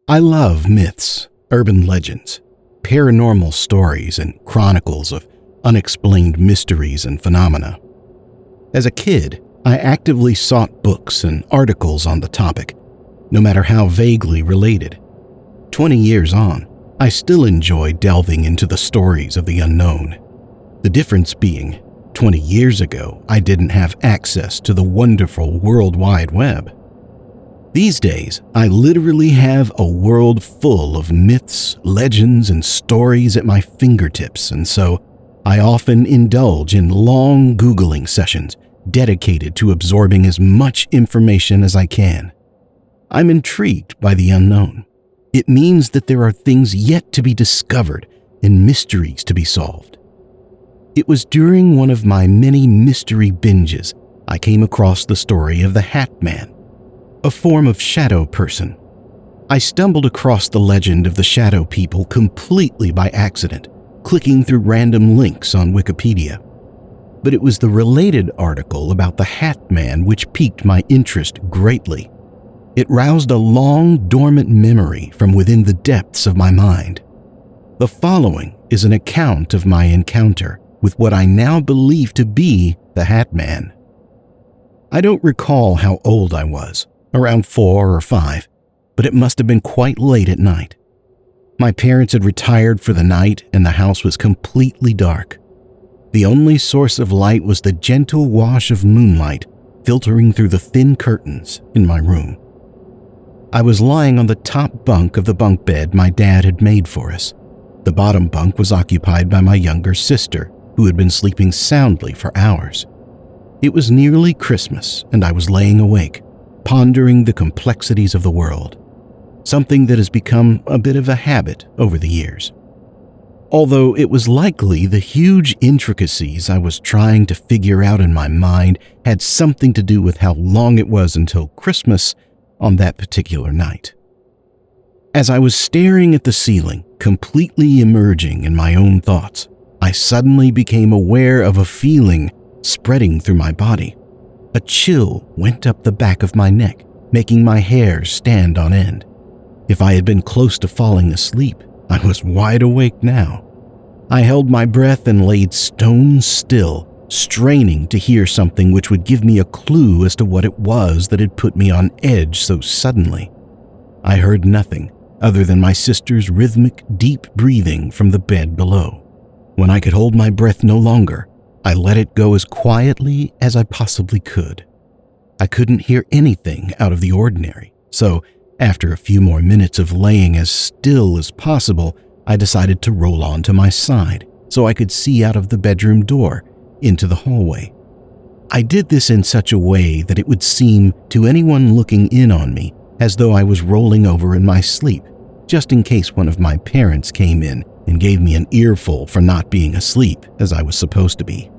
I love myths, urban legends, paranormal stories, and chronicles of unexplained mysteries and phenomena. As a kid, I actively sought books and articles on the topic, no matter how vaguely related. 20 years on, I still enjoy delving into the stories of the unknown. The difference being, 20 years ago, I didn't have access to the wonderful World Wide Web. These days, I literally have a world full of myths, legends, and stories at my fingertips, and so I often indulge in long Googling sessions dedicated to absorbing as much information as I can. I'm intrigued by the unknown. It means that there are things yet to be discovered and mysteries to be solved. It was during one of my many mystery binges I came across the story of the Hat Man, a form of shadow person. I stumbled across the legend of the shadow people completely by accident, clicking through random links on Wikipedia. But it was the related article about the Hat Man which piqued my interest greatly. It roused a long, dormant memory from within the depths of my mind. The following is an account of my encounter with what I now believe to be the Hat Man. I don't recall how old I was, around 4 or 5, but it must have been quite late at night. My parents had retired for the night and the house was completely dark. The only source of light was the gentle wash of moonlight filtering through the thin curtains in my room. I was lying on the top bunk of the bunk bed my dad had made for us. The bottom bunk was occupied by my younger sister, who had been sleeping soundly for hours. It was nearly Christmas, and I was laying awake, pondering the complexities of the world, something that has become a bit of a habit over the years. Although it was likely the huge intricacies I was trying to figure out in my mind had something to do with how long it was until Christmas on that particular night. As I was staring at the ceiling, completely emerging in my own thoughts, I suddenly became aware of a feeling spreading through my body. A chill went up the back of my neck, making my hair stand on end. If I had been close to falling asleep, I was wide awake now. I held my breath and laid stone still, straining to hear something which would give me a clue as to what it was that had put me on edge so suddenly. I heard nothing other than my sister's rhythmic, deep breathing from the bed below. When I could hold my breath no longer, I let it go as quietly as I possibly could. I couldn't hear anything out of the ordinary, so after a few more minutes of laying as still as possible, I decided to roll onto my side so I could see out of the bedroom door into the hallway. I did this in such a way that it would seem to anyone looking in on me as though I was rolling over in my sleep, just in case one of my parents came in and gave me an earful for not being asleep as I was supposed to be.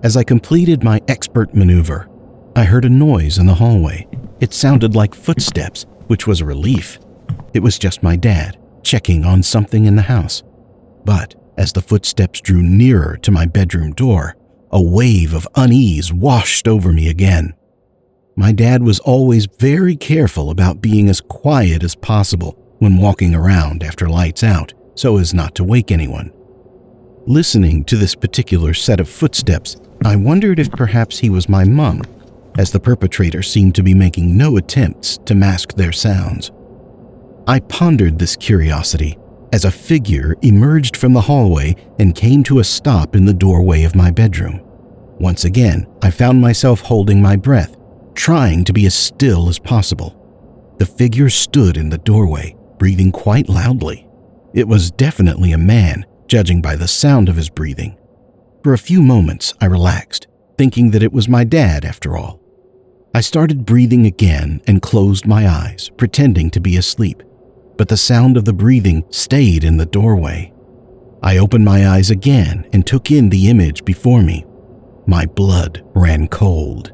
As I completed my expert maneuver, I heard a noise in the hallway. It sounded like footsteps, which was a relief. It was just my dad, checking on something in the house. But as the footsteps drew nearer to my bedroom door, a wave of unease washed over me again. My dad was always very careful about being as quiet as possible when walking around after lights out, so as not to wake anyone. Listening to this particular set of footsteps, I wondered if perhaps he was my mom, as the perpetrator seemed to be making no attempts to mask their sounds. I pondered this curiosity as a figure emerged from the hallway and came to a stop in the doorway of my bedroom. Once again, I found myself holding my breath, trying to be as still as possible. The figure stood in the doorway, breathing quite loudly. It was definitely a man, judging by the sound of his breathing. For a few moments, I relaxed, thinking that it was my dad after all. I started breathing again and closed my eyes, pretending to be asleep, but the sound of the breathing stayed in the doorway. I opened my eyes again and took in the image before me. My blood ran cold.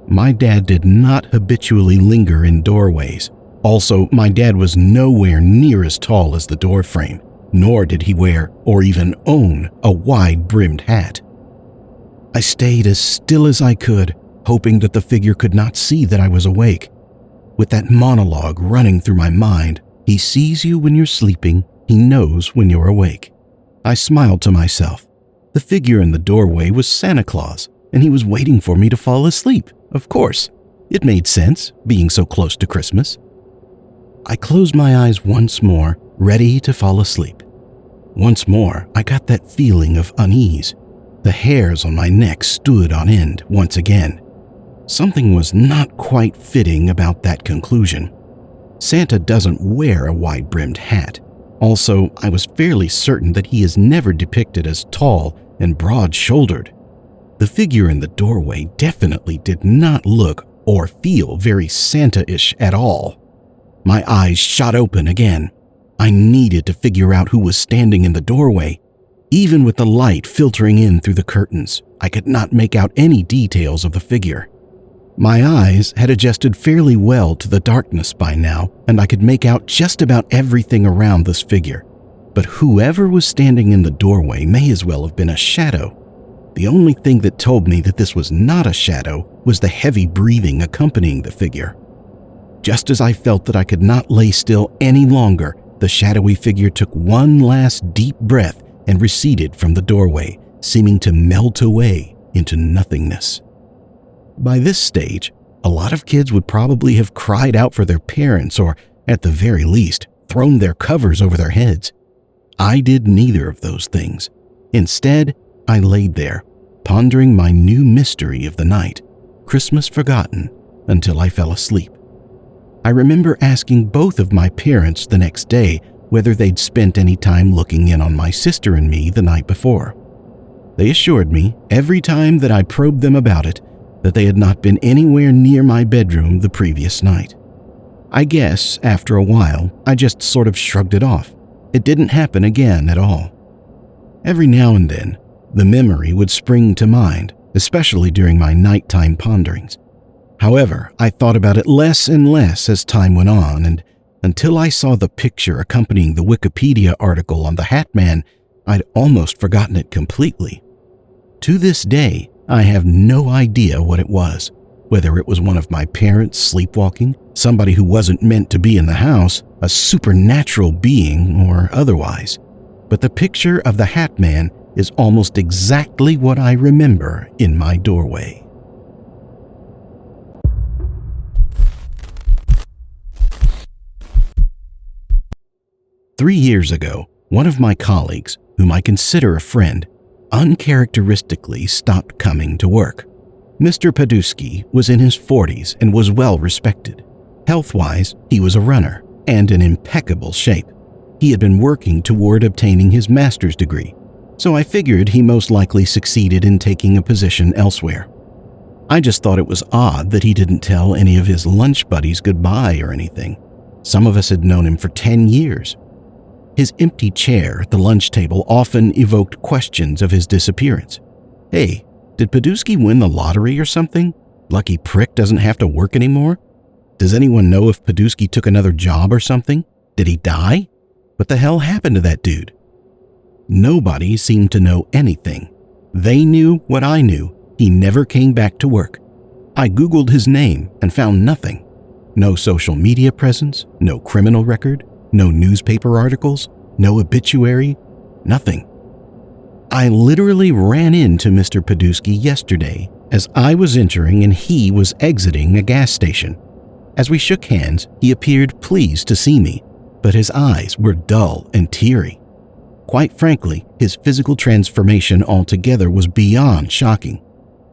My dad did not habitually linger in doorways. Also, my dad was nowhere near as tall as the doorframe, nor did he wear or even own a wide-brimmed hat. I stayed as still as I could, hoping that the figure could not see that I was awake. with that monologue running through my mind. He sees you when you're sleeping. He knows when you're awake. I smiled to myself. The figure in the doorway was Santa Claus, and he was waiting for me to fall asleep. Of course. It made sense, being so close to Christmas. I closed my eyes once more, ready to fall asleep. Once more, I got that feeling of unease. The hairs on my neck stood on end once again. Something was not quite fitting about that conclusion. Santa doesn't wear a wide-brimmed hat. Also, I was fairly certain that he is never depicted as tall and broad-shouldered. The figure in the doorway definitely did not look or feel very Santa-ish at all. My eyes shot open again. I needed to figure out who was standing in the doorway. Even with the light filtering in through the curtains, I could not make out any details of the figure. My eyes had adjusted fairly well to the darkness by now, and I could make out just about everything around this figure. But whoever was standing in the doorway may as well have been a shadow. The only thing that told me that this was not a shadow was the heavy breathing accompanying the figure. Just as I felt that I could not lay still any longer, the shadowy figure took one last deep breath and receded from the doorway, seeming to melt away into nothingness. By this stage, a lot of kids would probably have cried out for their parents or, at the very least, thrown their covers over their heads. I did neither of those things. Instead, I laid there, pondering my new mystery of the night, Christmas forgotten, until I fell asleep. I remember asking both of my parents the next day whether they'd spent any time looking in on my sister and me the night before. They assured me, every time that I probed them about it, that they had not been anywhere near my bedroom the previous night. I guess, after a while, I just sort of shrugged it off. It didn't happen again at all. Every now and then, the memory would spring to mind, especially during my nighttime ponderings. However, I thought about it less and less as time went on, and until I saw the picture accompanying the Wikipedia article on the Hat Man, I'd almost forgotten it completely. To this day, I have no idea what it was, whether it was one of my parents sleepwalking, somebody who wasn't meant to be in the house, a supernatural being, or otherwise. But the picture of the Hat Man is almost exactly what I remember in my doorway. Three years ago, one of my colleagues, whom I consider a friend, uncharacteristically stopped coming to work. Mr. Paduski was in his 40s and was well respected. Health-wise, he was a runner and in impeccable shape. He had been working toward obtaining his master's degree, so I figured he most likely succeeded in taking a position elsewhere. I just thought it was odd that he didn't tell any of his lunch buddies goodbye or anything. Some of us had known him for 10 years. His empty chair at the lunch table often evoked questions of his disappearance. Hey, did Paduski win the lottery or something? Lucky prick doesn't have to work anymore? Does anyone know if Paduski took another job or something? Did he die? What the hell happened to that dude? Nobody seemed to know anything. They knew what I knew. He never came back to work. I Googled his name and found nothing. No social media presence, no criminal record, no newspaper articles, no obituary, nothing. I literally ran into Mr. Paduski yesterday as I was entering and he was exiting a gas station. As we shook hands, he appeared pleased to see me, but his eyes were dull and teary. Quite frankly, his physical transformation altogether was beyond shocking.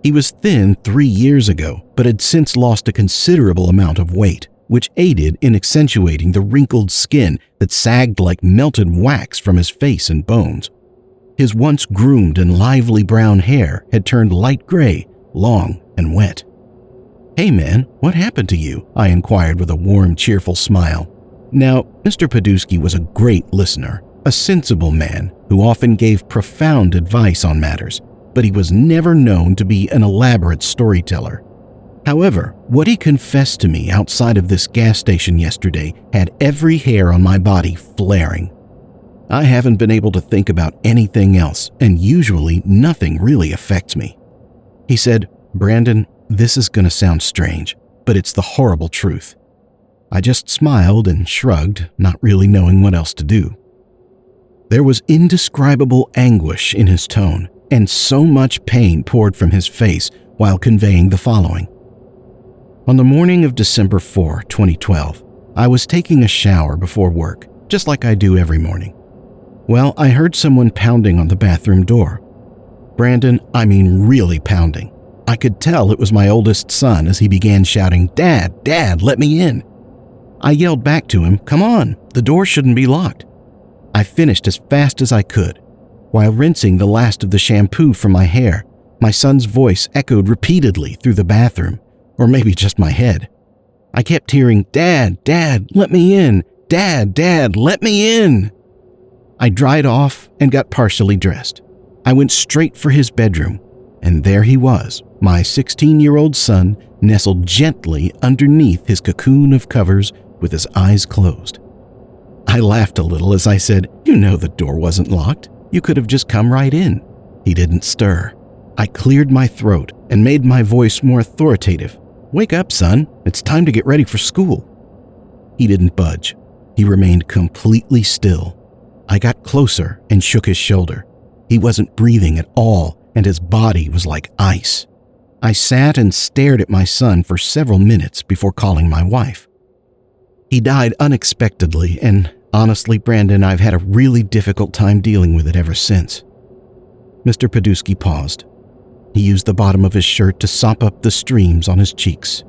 He was thin 3 years ago, but had since lost a considerable amount of weight, which aided in accentuating the wrinkled skin that sagged like melted wax from his face and bones. His once groomed and lively brown hair had turned light gray, long and wet. "Hey man, what happened to you?" I inquired with a warm, cheerful smile. Now, Mr. Paduski was a great listener, a sensible man who often gave profound advice on matters, but he was never known to be an elaborate storyteller. However, what he confessed to me outside of this gas station yesterday had every hair on my body flaring. I haven't been able to think about anything else, and usually nothing really affects me. He said, "Brandon, this is going to sound strange, but it's the horrible truth. I just smiled and shrugged, not really knowing what else to do. There was indescribable anguish in his tone, and so much pain poured from his face while conveying the following. On the morning of December 4, 2012, I was taking a shower before work, just like I do every morning. Well, I heard someone pounding on the bathroom door. Brandon, I mean really pounding. I could tell it was my oldest son as he began shouting, "Dad, Dad, let me in." I yelled back to him, "Come on, the door shouldn't be locked." I finished as fast as I could. While rinsing the last of the shampoo from my hair, my son's voice echoed repeatedly through the bathroom, or maybe just my head. I kept hearing, "Dad, Dad, let me in. Dad, Dad, let me in." I dried off and got partially dressed. I went straight for his bedroom, and there he was, my 16-year-old son, nestled gently underneath his cocoon of covers with his eyes closed. I laughed a little as I said, "You know the door wasn't locked. You could have just come right in." He didn't stir. I cleared my throat and made my voice more authoritative. "Wake up, son. It's time to get ready for school." He didn't budge. He remained completely still. I got closer and shook his shoulder. He wasn't breathing at all, and his body was like ice. I sat and stared at my son for several minutes before calling my wife. He died unexpectedly, and honestly, Brandon, I've had a really difficult time dealing with it ever since. Mr. Podusky paused. He used the bottom of his shirt to sop up the streams on his cheeks.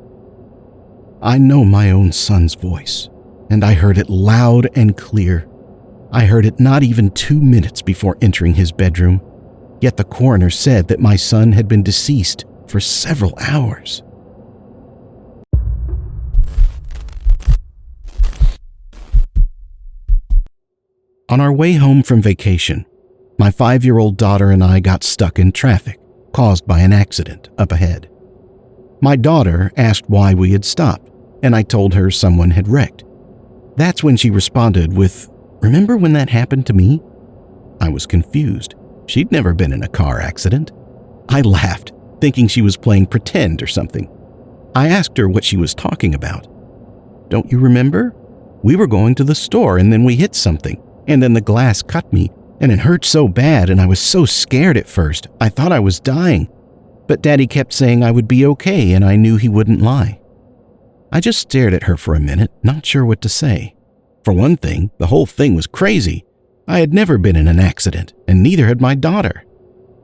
I know my own son's voice, and I heard it loud and clear. I heard it not even 2 minutes before entering his bedroom, yet the coroner said that my son had been deceased for several hours. On our way home from vacation, my 5-year-old daughter and I got stuck in traffic caused by an accident up ahead. My daughter asked why we had stopped, and I told her someone had wrecked. That's when she responded with, "Remember when that happened to me?" I was confused. She'd never been in a car accident. I laughed, thinking she was playing pretend or something. I asked her what she was talking about. "Don't you remember? We were going to the store and then we hit something, and then the glass cut me, and it hurt so bad and I was so scared at first, I thought I was dying. But Daddy kept saying I would be okay and I knew he wouldn't lie." I just stared at her for a minute, not sure what to say. For one thing, the whole thing was crazy. I had never been in an accident, and neither had my daughter.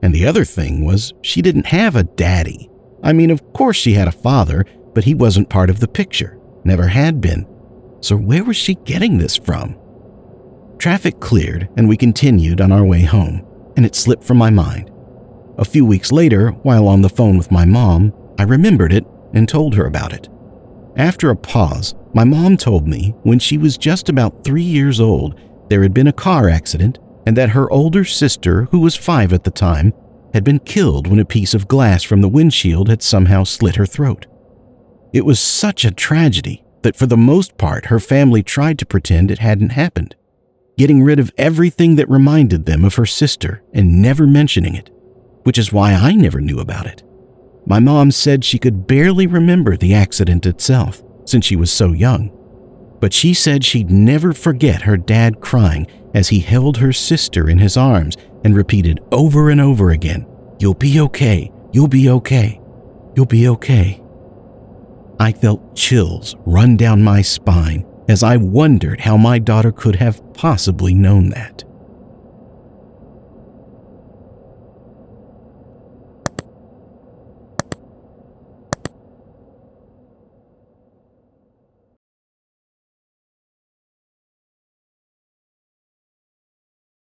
And the other thing was, she didn't have a daddy. I mean, of course she had a father, but he wasn't part of the picture, never had been. So where was she getting this from? Traffic cleared, and we continued on our way home, and it slipped from my mind. A few weeks later, while on the phone with my mom, I remembered it and told her about it. After a pause, my mom told me when she was just about 3 years old, there had been a car accident and that her older sister, who was 5 at the time, had been killed when a piece of glass from the windshield had somehow slit her throat. It was such a tragedy that for the most part her family tried to pretend it hadn't happened, getting rid of everything that reminded them of her sister and never mentioning it, which is why I never knew about it. My mom said she could barely remember the accident itself, since she was so young. But she said she'd never forget her dad crying as he held her sister in his arms and repeated over and over again, "You'll be okay, you'll be okay, you'll be okay." I felt chills run down my spine as I wondered how my daughter could have possibly known that.